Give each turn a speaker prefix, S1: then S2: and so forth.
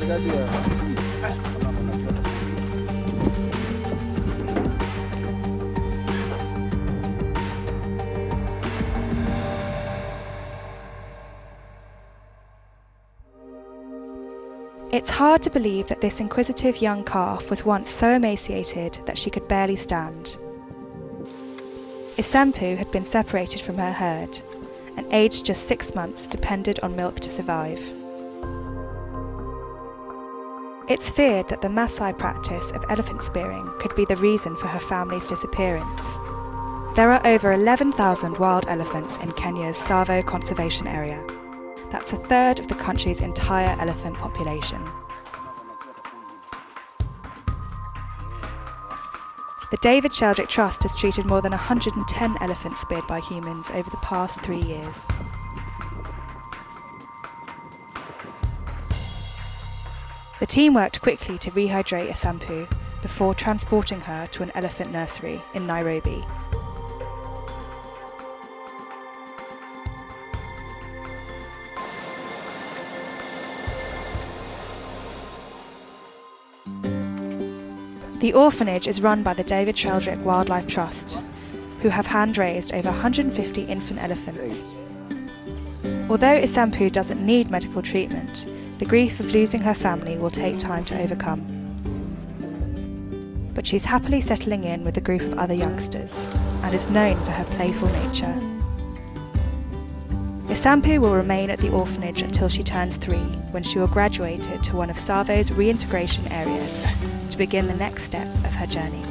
S1: It's hard to believe that this inquisitive young calf was once so emaciated that she could barely stand. Isampu had been separated from her herd, and aged just 6 months depended on milk to survive. It's feared that the Maasai practice of elephant spearing could be the reason for her family's disappearance. There are over 11,000 wild elephants in Kenya's Tsavo Conservation Area. That's a third of the country's entire elephant population. The David Sheldrick Trust has treated more than 110 elephants speared by humans over the past 3 years. The team worked quickly to rehydrate Isampu before transporting her to an elephant nursery in Nairobi. The orphanage is run by the David Sheldrick Wildlife Trust, who have hand-raised over 150 infant elephants. Although Isampu doesn't need medical treatment, the grief of losing her family will take time to overcome. But she's happily settling in with a group of other youngsters, and is known for her playful nature. Isampu will remain at the orphanage until she turns 3, when she will graduate to one of Tsavo's reintegration areas to begin the next step of her journey.